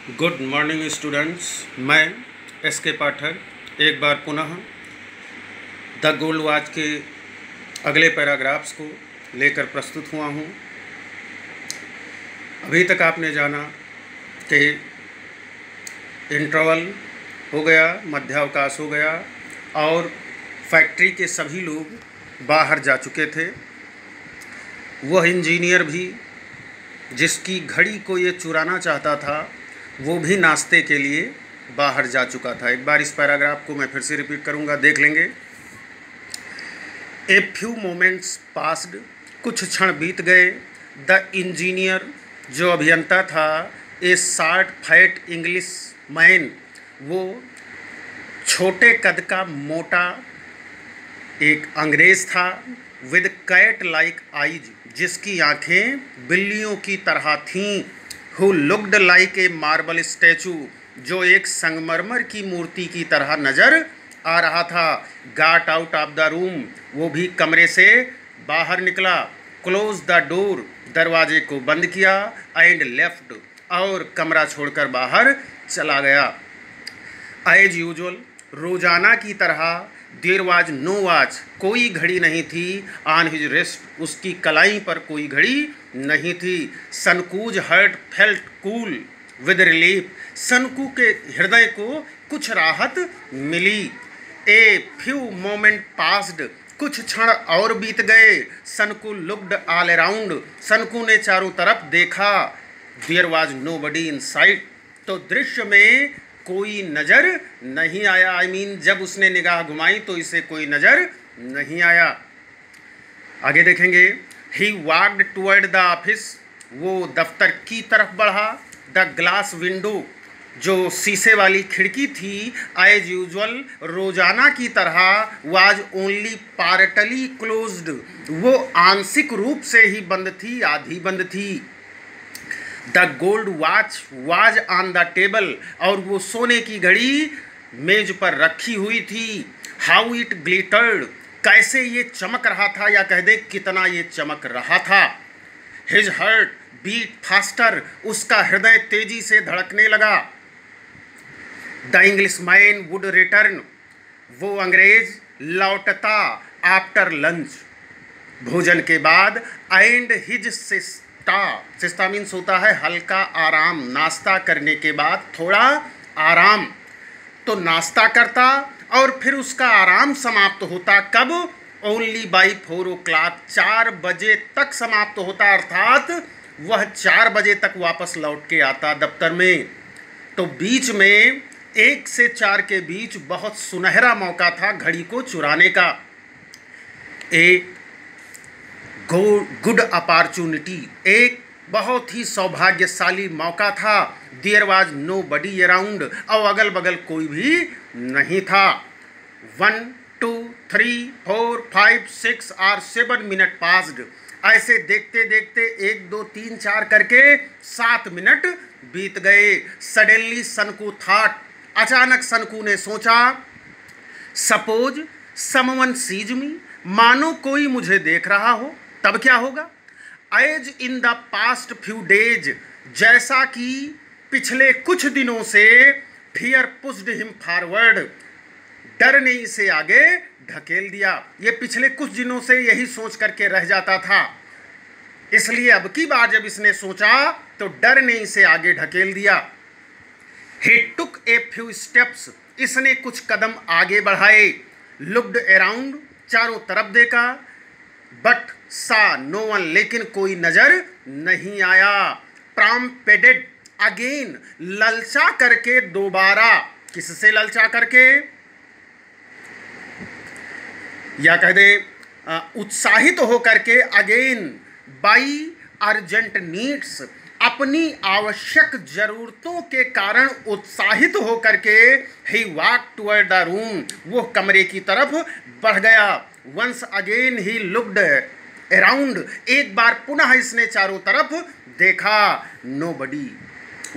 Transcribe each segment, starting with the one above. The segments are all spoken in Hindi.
Good morning students. मैं एस के पाठक एक बार पुनः द गोल्ड वॉच के अगले पैराग्राफ्स को लेकर प्रस्तुत हुआ हूँ। अभी तक आपने जाना कि इंटरवल हो गया, मध्यावकाश हो गया और फैक्ट्री के सभी लोग बाहर जा चुके थे। वह इंजीनियर भी जिसकी घड़ी को ये चुराना चाहता था वो भी नाश्ते के लिए बाहर जा चुका था। एक बार इस पैराग्राफ को मैं फिर से रिपीट करूंगा, देख लेंगे। ए फ्यू मोमेंट्स पास्ड, कुछ क्षण बीत गए। द इंजीनियर, जो अभियंता था, ए शॉर्ट फैट इंग्लिश मैन, वो छोटे कद का मोटा एक अंग्रेज था। विद कैट लाइक आइज, जिसकी आंखें बिल्लियों की तरह थीं। Who looked like a marble statue, जो एक संगमरमर की मूर्ति की तरह नजर आ रहा था। गाट आउट ऑफ द रूम, वो भी कमरे से बाहर निकला। क्लोज द डोर, दरवाजे को बंद किया। एंड लेफ्ट, और कमरा छोड़कर बाहर चला गया। एज यूजुअल, रोजाना की तरह। देयर वाज नो वॉच, कोई घड़ी नहीं थी। ऑन हिज रिस्ट, उसकी कलाई पर कोई घड़ी नहीं थी। Sanku's heart felt cool with relief, Sanku के हृदय को कुछ राहत मिली। ए फ्यू मोमेंट पास्ड, कुछ क्षण और बीत गए। Sanku looked all around, Sanku ने चारों तरफ देखा। There was nobody in sight, तो दृश्य में कोई नज़र नहीं आया। आई मीन जब उसने निगाह घुमाई तो इसे कोई नज़र नहीं आया। आगे देखेंगे। ही वॉक्ड टुवर्ड द ऑफिस, वो दफ्तर की तरफ बढ़ा। द ग्लास विंडो, जो शीशे वाली खिड़की थी, एज यूजुअल, रोजाना की तरह, वाज ओनली पार्टली क्लोज्ड, वो आंशिक रूप से ही बंद थी, आधी बंद थी। The gold watch was on the table, और वो सोने की घड़ी मेज पर रखी हुई थी। हाउ इट ग्लिटर्ड, कैसे ये चमक रहा था, या कह दे कितना ये चमक रहा था। हिज हार्ट बीट फास्टर, उसका हृदय तेजी से धड़कने लगा। The English man would return, वो अंग्रेज लौटता। आफ्टर लंच, भोजन के बाद। एंड हिज सिस्टा मीन्स होता है हल्का आराम, नाश्ता करने के बाद थोड़ा आराम। तो नाश्ता करता और फिर उसका आराम समाप्त होता कब? ओनली बाई 4 o'clock, 4 बजे तक समाप्त होता, अर्थात वह 4 बजे तक वापस लौट के आता दफ्तर में। तो बीच में 1 से 4 के बीच बहुत सुनहरा मौका था घड़ी को चुराने का। ए गुड अपॉर्चुनिटी, एक बहुत ही सौभाग्यशाली मौका था। There was nobody around, और अगल बगल कोई भी नहीं था। 1 2 3 4 5 6 और 7 मिनट पास्ड, ऐसे देखते देखते 1 2 3 4 करके 7 मिनट बीत गए। सडनली सनकू थॉट, अचानक सनकू ने सोचा। सपोज समवन सीज मी, मानो कोई मुझे देख रहा हो, तब क्या होगा? As in the past few days, जैसा कि पिछले कुछ दिनों से। फियर पुश्ड हिम फॉरवर्ड, डर ने इसे आगे ढकेल दिया। ये पिछले कुछ दिनों से यही सोच करके रह जाता था, इसलिए अब की बार जब इसने सोचा तो डर ने इसे आगे ढकेल दिया। ही टुक ए फ्यू स्टेप्स, इसने कुछ कदम आगे बढ़ाए। लुक्ड अराउंड, चारों तरफ देखा। बट सा नो वन, लेकिन कोई नजर नहीं आया। प्रॉम्प्टेड अगेन, ललचा करके दोबारा। किससे ललचा करके? या कह दे उत्साहित होकर के। अगेन बाई अर्जेंट नीड्स, अपनी आवश्यक जरूरतों के कारण उत्साहित होकर के। He walk toward the room, वो कमरे की तरफ बढ़ गया। Once again he looked around, एक बार पुनः इसने चारों तरफ देखा। नोबडी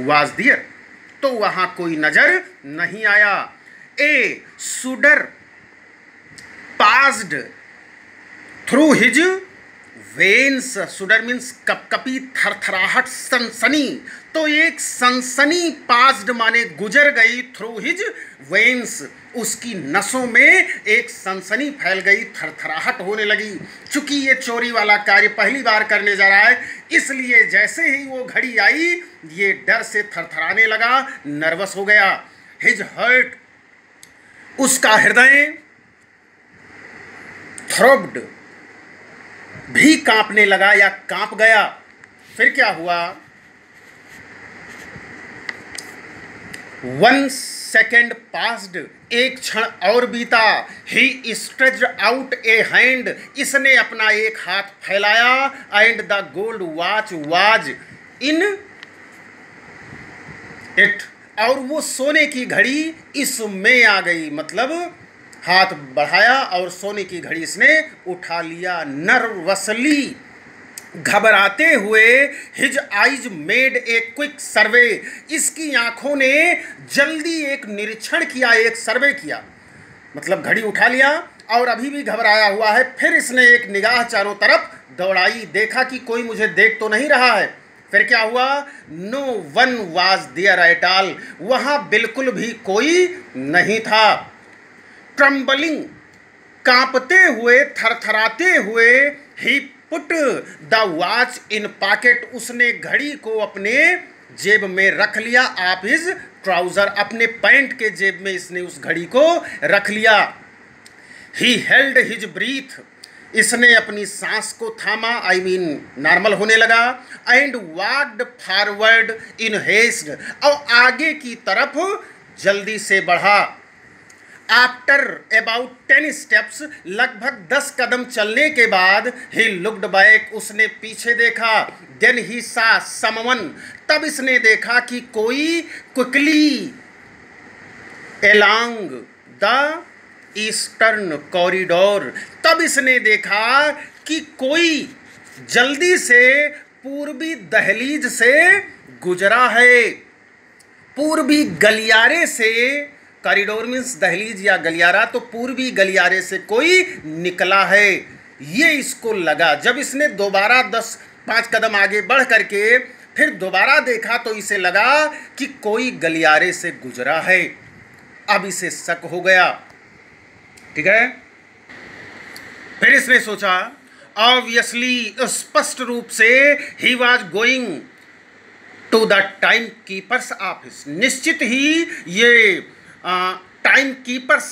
वाज देयर, तो वहां कोई नजर नहीं आया। A shudder passed through his veins, shudder means कपकपी, थरथराहट, सनसनी। तो एक सनसनी पास्ड माने गुजर गई थ्रू हिज वेन्स, उसकी नसों में एक सनसनी फैल गई, थरथराहट होने लगी। चूंकि ये चोरी वाला कार्य पहली बार करने जा रहा है, इसलिए जैसे ही वो घड़ी आई ये डर से थरथराने लगा, नर्वस हो गया। हिज हर्ट, उसका हृदय, थ्रोब्ड, भी कांपने लगा या कांप गया। फिर क्या हुआ? 1 सेकेंड पास्ड, एक क्षण और बीता। ही स्ट्रेच्ड आउट ए हैंड, इसने अपना एक हाथ फैलाया। And the gold watch was in it, और वो सोने की घड़ी इसमें आ गई। मतलब हाथ बढ़ाया और सोने की घड़ी इसने उठा लिया। नर्वसली, घबराते हुए, his eyes made a quick survey, इसकी आंखों ने जल्दी एक निरीक्षण किया, एक सर्वे किया। मतलब घड़ी उठा लिया और अभी भी घबराया हुआ है। फिर इसने एक निगाह चारों तरफ दौड़ाई, देखा कि कोई मुझे देख तो नहीं रहा है। फिर क्या हुआ? No one was there at all, वहां बिल्कुल भी कोई नहीं था। ट्रम्बलिंग, कांपते हुए, थरथराते हुए, he put the watch in pocket, उसने घड़ी को अपने जेब में रख लिया। आप हिज ट्राउजर, अपने पैंट के जेब में इसने उस घड़ी को रख लिया। ही हेल्ड हिज ब्रीथ, इसने अपनी सांस को थामा, आई मीन नॉर्मल होने लगा। And walked forward in haste, और आगे की तरफ जल्दी से बढ़ा। आफ्टर अबाउट 10 स्टेप्स, लगभग 10 कदम चलने के बाद, ही लुक्ड बैक, उसने पीछे देखा। देन ही सा समवन, तब इसने देखा कि कोई quickly along the eastern corridor, तब इसने देखा कि कोई जल्दी से पूर्वी दहलीज से गुजरा है। पूर्वी गलियारे से, कॉरिडोर मीन्स दहलीज या गलियारा, तो पूर्वी गलियारे से कोई निकला है, ये इसको लगा। जब इसने दोबारा 5 कदम आगे बढ़ करके फिर दोबारा देखा तो इसे लगा कि कोई गलियारे से गुजरा है। अब इसे शक हो गया, ठीक है। फिर इसने सोचा, ऑब्वियसली, स्पष्ट रूप से, he was going to the time keeper's office, निश्चित ही ये टाइम कीपर्स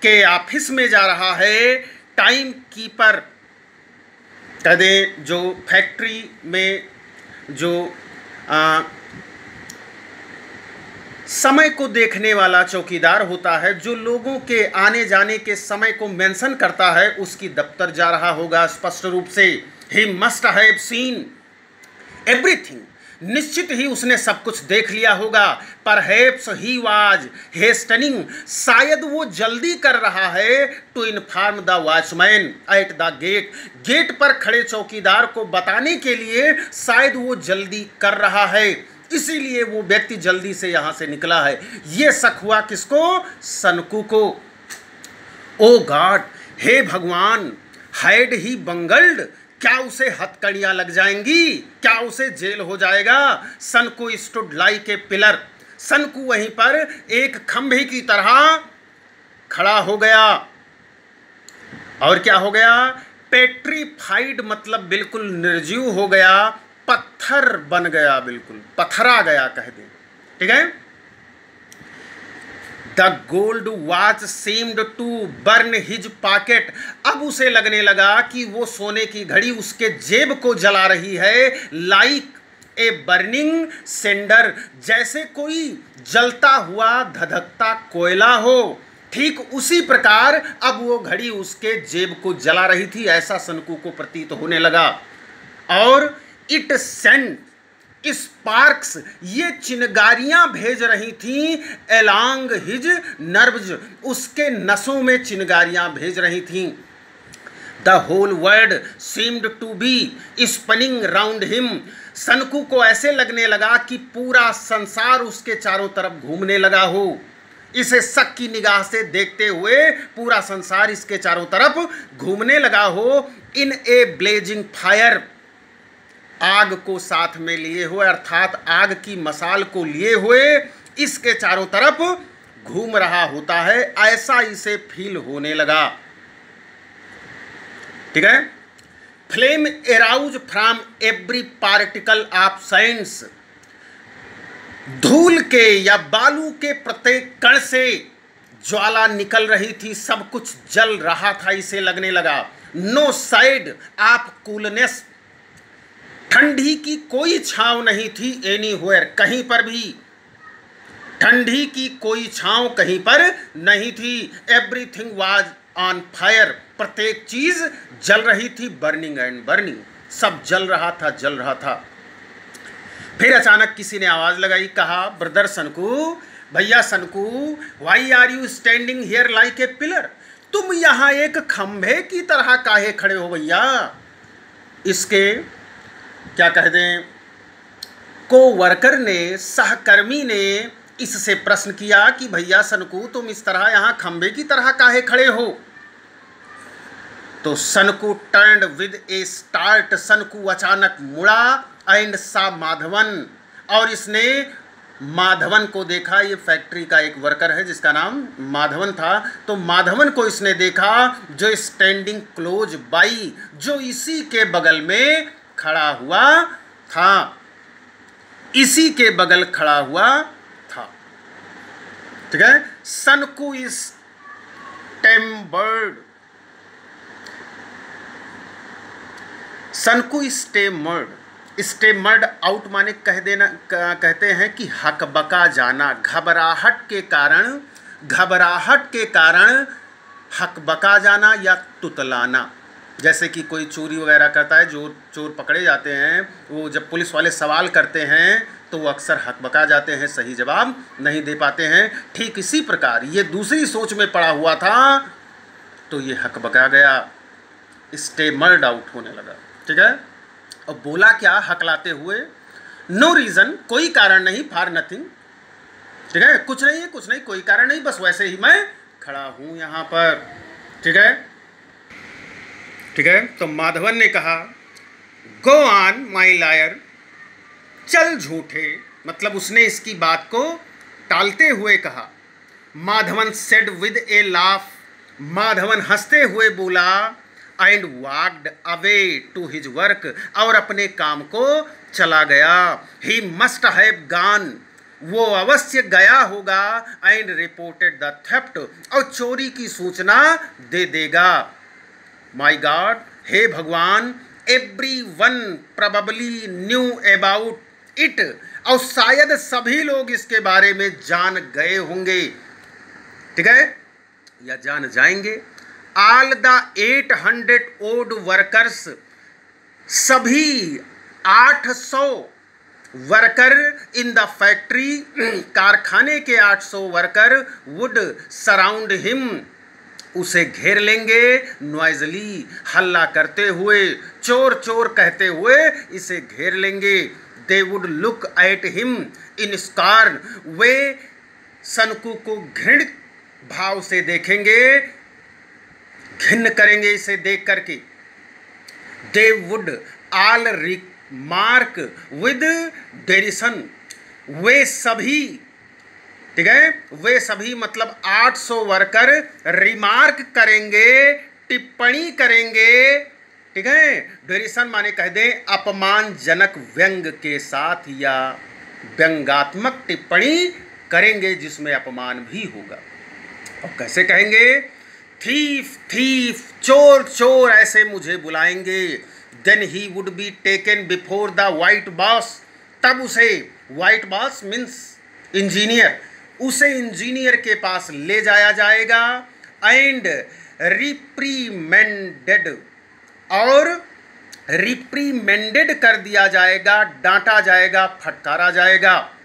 के ऑफिस में जा रहा है। टाइम कीपर कहते जो फैक्ट्री में जो समय को देखने वाला चौकीदार होता है, जो लोगों के आने जाने के समय को मेंशन करता है, उसकी दफ्तर जा रहा होगा स्पष्ट रूप से। He must have seen everything, निश्चित ही उसने सब कुछ देख लिया होगा। परहैप्स ही वाज हेस्टनिंग, शायद वो जल्दी कर रहा है। To inform the watchman at the gate, gate पर खड़े चौकीदार को बताने के लिए शायद वो जल्दी कर रहा है, इसीलिए वो व्यक्ति जल्दी से यहां से निकला है। ये शक हुआ किसको? सनकू को। ओ गॉड, हे भगवान, हैड ही बंगल्ड, क्या उसे हथकड़ियां लग जाएंगी? क्या उसे जेल हो जाएगा? Sanku stood like a pillar, Sanku वहीं पर एक खंभे की तरह खड़ा हो गया। और क्या हो गया? पेट्रीफाइड, मतलब बिल्कुल निर्जीव हो गया, पत्थर बन गया, बिल्कुल पथरा गया कह दें, ठीक है। The gold watch seemed to burn his pocket, अब उसे लगने लगा कि वो सोने की घड़ी उसके जेब को जला रही है। लाइक ए बर्निंग सेंडर, जैसे कोई जलता हुआ धधकता कोयला हो, ठीक उसी प्रकार अब वो घड़ी उसके जेब को जला रही थी, ऐसा सनकू को प्रतीत होने लगा। और इट सेंट स्पार्क्स, ये चिनगारियां भेज रही थी एलॉन्ग हिज नर्व्स, उसके नसों में चिनगारियां भेज रही थी। The whole world seemed to be spinning round him, Sanku को ऐसे लगने लगा कि पूरा संसार उसके चारों तरफ घूमने लगा हो। इसे शक की निगाह से देखते हुए पूरा संसार इसके चारों तरफ घूमने लगा हो। इन ए ब्लेजिंग फायर, आग को साथ में लिए हुए, अर्थात आग की मसाल को लिए हुए इसके चारों तरफ घूम रहा होता है, ऐसा इसे फील होने लगा। ठीक है। Flame arose from every particle of science, धूल के या बालू के प्रत्येक कण से ज्वाला निकल रही थी, सब कुछ जल रहा था, इसे लगने लगा। नो साइड ऑफ कूलनेस, ठंडी की कोई छांव नहीं थी एनीवेयर, कहीं पर भी ठंडी की कोई छांव कहीं पर नहीं थी। एवरीथिंग वाज ऑन फायर, प्रत्येक चीज जल रही थी, बर्निंग एंड बर्निंग, सब जल रहा था, जल रहा था। फिर अचानक किसी ने आवाज लगाई, कहा, ब्रदर सनकू, भैया Sanku, why are you standing here like a pillar, तुम यहां एक खंभे की तरह काहे खड़े हो भैया। इसके क्या कह दें, को-वर्कर ने, सहकर्मी ने इससे प्रश्न किया कि भैया सनकू, तुम इस तरह यहां खंभे की तरह काहे खड़े हो। तो Sanku turned with A start, Sanku अचानक मुड़ा एंड सा माधवन, और इसने माधवन को देखा। ये फैक्ट्री का एक वर्कर है जिसका नाम माधवन था। तो माधवन को इसने देखा, जो स्टैंडिंग क्लोज बाई, जो इसी के बगल में खड़ा हुआ था, इसी के बगल खड़ा हुआ था। ठीक है। Sanku is टेम्बर्ड, Sanku is टेम्बर्ड, स्टेमर्ड out माने कह देना, कहते हैं कि हकबका जाना, घबराहट के कारण हकबका जाना या तुतलाना। जैसे कि कोई चोरी वगैरह करता है, जो चोर पकड़े जाते हैं, वो जब पुलिस वाले सवाल करते हैं तो वो अक्सर हकबका जाते हैं, सही जवाब नहीं दे पाते हैं। ठीक इसी प्रकार ये दूसरी सोच में पड़ा हुआ था, तो ये हकबका गया, स्टेमर्ड आउट होने लगा। ठीक है। और बोला क्या हकलाते हुए, नो रीज़न, कोई कारण नहीं, फॉर नथिंग। ठीक है, कुछ नहीं है, कुछ नहीं, कोई कारण नहीं, बस वैसे ही मैं खड़ा हूं यहां पर। ठीक है। ठीक है। तो माधवन ने कहा, गो ऑन माई लायर, चल झूठे, मतलब उसने इसकी बात को टालते हुए कहा। Madhavan said with a laugh, Madhavan हंसते हुए बोला, and walked away to his work, और अपने काम को चला गया। ही मस्ट हैव गॉन, वो अवश्य गया होगा, एंड रिपोर्टेड द थेफ्ट, और चोरी की सूचना दे देगा। माई गॉड, हे भगवान, every one probably knew about it, और शायद सभी लोग इसके बारे में जान गए होंगे। ठीक है, या जान जाएंगे। ऑल द 800 ओड वर्कर्स, सभी 800 वर्कर इन द फैक्ट्री, कारखाने के 800 वर्कर, वुड सराउंड हिम, उसे घेर लेंगे, नॉइजली, हल्ला करते हुए, चोर चोर कहते हुए इसे घेर लेंगे। They would look at him in scorn, वे सनकू को घृणित भाव से देखेंगे, घिन्न करेंगे इसे देख करके। They would all remark with derision, वे सभी, ठीक है, वे सभी मतलब 800 वर्कर रिमार्क करेंगे, टिप्पणी करेंगे। ठीक है, डेरिसन माने कह दें अपमानजनक व्यंग के साथ, या व्यंगात्मक टिप्पणी करेंगे जिसमें अपमान भी होगा। और कैसे कहेंगे, थीफ थीफ, चोर चोर, ऐसे मुझे बुलाएंगे। Then he would be taken before the white boss, तब उसे, वाइट बॉस मीन्स इंजीनियर, उसे इंजीनियर के पास ले जाया जाएगा। एंड रिप्रीमेंडेड, और रिप्रीमेंडेड कर दिया जाएगा, डांटा जाएगा, फटकारा जाएगा।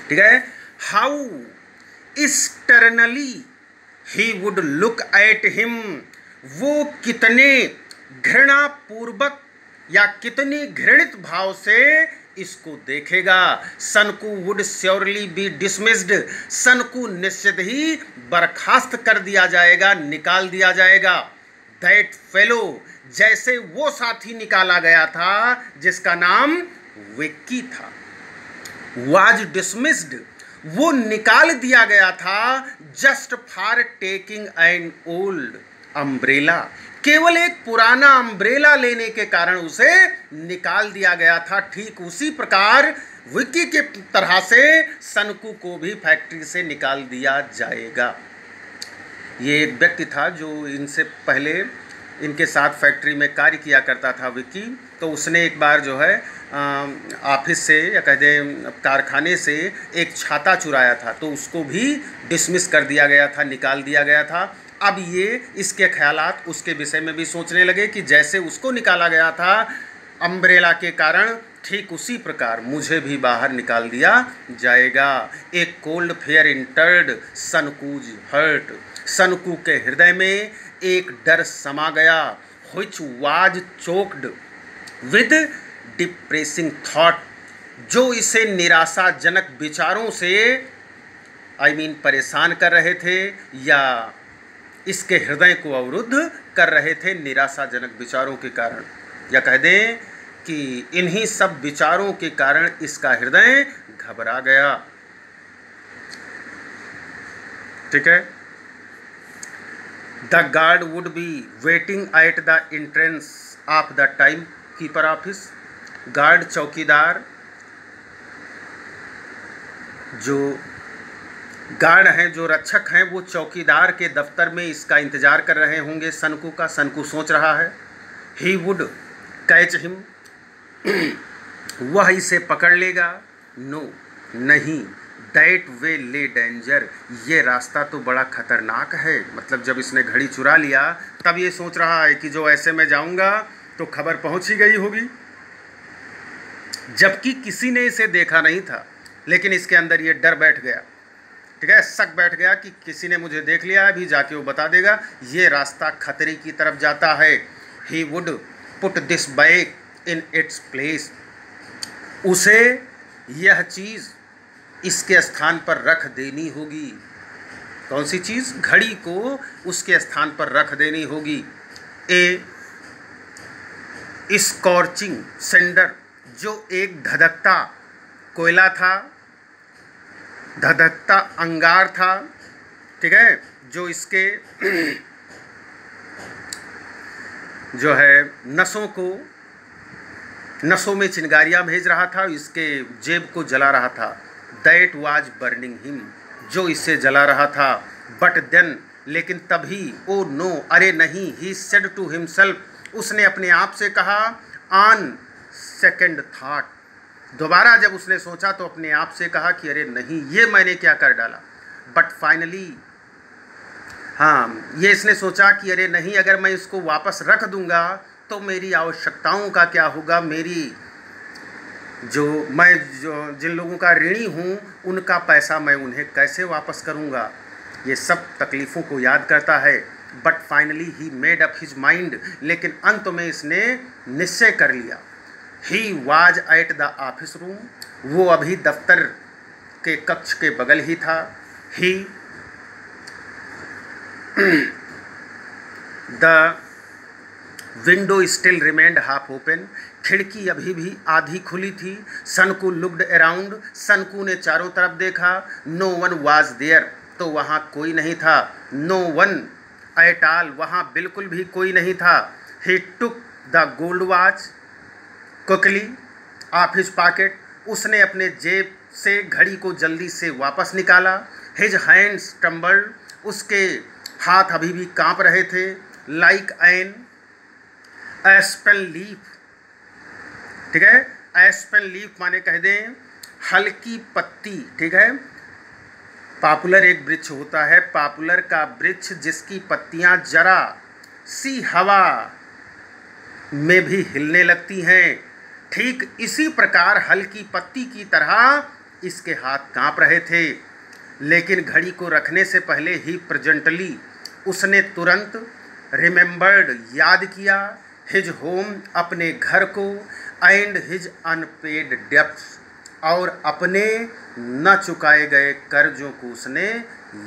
ठीक है। How sternly he would look at him, वो कितने घृणापूर्वक या कितनी घृणित भाव से इसको देखेगा, Sanku would surely be dismissed, Sanku निश्चित ही बर्खास्त कर दिया जाएगा, निकाल दिया जाएगा। दैट फेलो, जैसे वो साथी निकाला गया था जिसका नाम विक्की था, वाज डिसमिस्ड, वो निकाल दिया गया था just for taking an old umbrella, केवल एक पुराना अम्ब्रेला लेने के कारण उसे निकाल दिया गया था। ठीक उसी प्रकार विक्की के तरह से सनकू को भी फैक्ट्री से निकाल दिया जाएगा। ये एक व्यक्ति था जो इनसे पहले इनके साथ फैक्ट्री में कार्य किया करता था, विक्की। तो उसने एक बार जो है ऑफिस से या कह दें कारखाने से एक छाता चुराया था, तो उसको भी डिसमिस कर दिया गया था, निकाल दिया गया था। अब ये इसके ख्यालात उसके विषय में भी सोचने लगे कि जैसे उसको निकाला गया था अम्ब्रेला के कारण, ठीक उसी प्रकार मुझे भी बाहर निकाल दिया जाएगा। एक cold fair entered सनकूज hurt, Sanku के हृदय में एक डर समा गया। Which was choked with depressing thought, जो इसे निराशाजनक विचारों से परेशान कर रहे थे या इसके हृदय को अवरुद्ध कर रहे थे निराशाजनक विचारों के कारण, या कह दें कि इन्हीं सब विचारों के कारण इसका हृदय घबरा गया। ठीक है। The guard would be waiting at the entrance of the time keeper office, guard चौकीदार, जो गार्ड हैं, जो रक्षक हैं, वो चौकीदार के दफ्तर में इसका इंतजार कर रहे होंगे सनकू का। सनकू सोच रहा है ही वुड कैच हिम, वह इसे पकड़ लेगा। नो, नहीं, दैट वे ले डेंजर, ये रास्ता तो बड़ा खतरनाक है। मतलब जब इसने घड़ी चुरा लिया तब ये सोच रहा है कि जो ऐसे मैं जाऊंगा तो खबर पहुंच ही गई होगी, जबकि किसी ने इसे देखा नहीं था, लेकिन इसके अंदर ये डर बैठ गया। ठीक है, शक बैठ गया कि किसी ने मुझे देख लिया, अभी जाके वो बता देगा, ये रास्ता खतरे की तरफ जाता है। He would put this back in its place, उसे यह चीज़ इसके स्थान पर रख देनी होगी। कौन सी चीज़? घड़ी को उसके स्थान पर रख देनी होगी। ए स्कॉर्चिंग सेंडर, जो एक धधकता कोयला था, धधकता अंगार था, ठीक है, जो इसके जो है नसों में चिंगारियाँ भेज रहा था, इसके जेब को जला रहा था। दैट वाज बर्निंग हिम, जो इसे जला रहा था। बट देन, लेकिन तभी, ओ नो, अरे नहीं, ही सेड टू हिमसेल्फ, उसने अपने आप से कहा। ऑन सेकेंड थाट, दोबारा जब उसने सोचा तो अपने आप से कहा कि अरे नहीं, ये मैंने क्या कर डाला। बट फाइनली, हाँ, ये इसने सोचा कि अरे नहीं, अगर मैं इसको वापस रख दूंगा तो मेरी आवश्यकताओं का क्या होगा, मैं जिन लोगों का ऋणी हूँ उनका पैसा मैं उन्हें कैसे वापस करूँगा। ये सब तकलीफ़ों को याद करता है। But finally he made up his mind, लेकिन अंत में इसने निश्चय कर लिया। He was at the office room, वो अभी दफ्तर के कक्ष के बगल ही था। He the window still remained half open, खिड़की अभी भी आधी खुली थी। सनकू लुक्ड अराउंड, सनकू ने चारों तरफ देखा। नो वन वाज देयर, तो वहाँ कोई नहीं था। नो वन एट ऑल, वहाँ बिल्कुल भी कोई नहीं था। He took the gold watch quickly off his pocket, उसने अपने जेब से घड़ी को जल्दी से वापस निकाला। हिज हैंड्स ट्रम्बल्ड, उसके हाथ अभी भी कांप रहे थे। लाइक एन एस्पेन लीफ, ठीक है, एस्पेन लीफ माने कह दें हल्की पत्ती। ठीक है, पॉपुलर एक वृक्ष होता है, पॉपुलर का वृक्ष जिसकी पत्तियां जरा सी हवा में भी हिलने लगती हैं, ठीक इसी प्रकार हल्की पत्ती की तरह इसके हाथ कांप रहे थे। लेकिन घड़ी को रखने से पहले ही प्रेजेंटली, उसने तुरंत रिमेंबर्ड, याद किया हिज होम अपने घर को, एंड हिज अनपेड डेब्ट्स और अपने न चुकाए गए कर्जों को उसने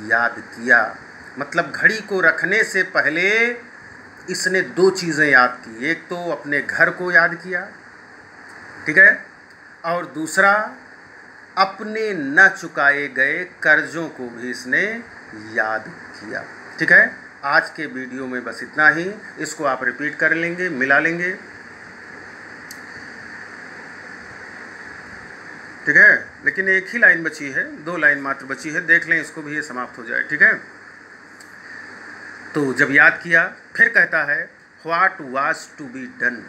याद किया। मतलब घड़ी को रखने से पहले इसने दो चीज़ें याद की, एक तो अपने घर को याद किया, ठीक है, और दूसरा अपने न चुकाए गए कर्जों को भी इसने याद किया। ठीक है, आज के वीडियो में बस इतना ही। इसको आप रिपीट कर लेंगे, मिला लेंगे, ठीक है। लेकिन एक ही लाइन बची है, 2 लाइन मात्र बची है, देख लें इसको भी, ये समाप्त हो जाए, ठीक है। तो जब याद किया फिर कहता है what was to be done,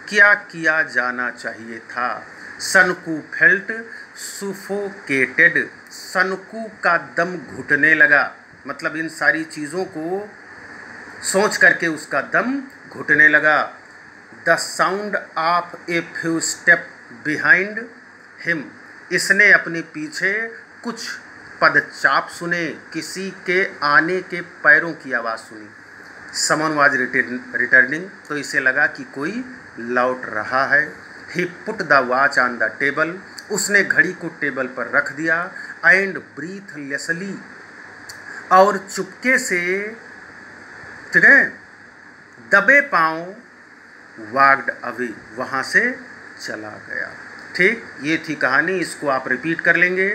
क्या किया जाना चाहिए था। सनकू फेल्ट सुफोकेटेड, सनकू का दम घुटने लगा। मतलब इन सारी चीज़ों को सोच करके उसका दम घुटने लगा। The sound of a few step behind him, इसने अपने पीछे कुछ पदचाप सुने, किसी के आने के पैरों की आवाज़ सुनी। समन वाज रिटर्निंग, तो इसे लगा कि कोई लौट रहा है। He put the watch on the table, उसने घड़ी को टेबल पर रख दिया। एंड ब्रीथलेसली, और चुपके से, ठीक है, दबे पांव वॉक्ड अवे, वहाँ से चला गया। ठीक, ये थी कहानी। इसको आप रिपीट कर लेंगे।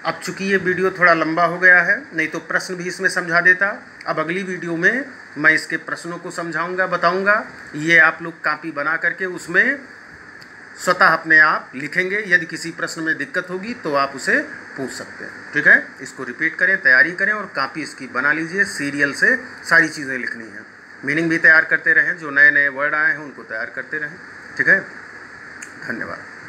अब चूँकि ये वीडियो थोड़ा लंबा हो गया है, नहीं तो प्रश्न भी इसमें समझा देता। अब अगली वीडियो में मैं इसके प्रश्नों को समझाऊंगा, बताऊंगा। ये आप लोग कॉपी बना करके उसमें स्वतः अपने आप लिखेंगे। यदि किसी प्रश्न में दिक्कत होगी तो आप उसे पूछ सकते हैं, ठीक है। इसको रिपीट करें, तैयारी करें और कॉपी इसकी बना लीजिए। सीरियल से सारी चीज़ें लिखनी है, मीनिंग भी तैयार करते रहें, जो नए नए वर्ड आए हैं उनको तैयार करते रहें, ठीक है। धन्यवाद।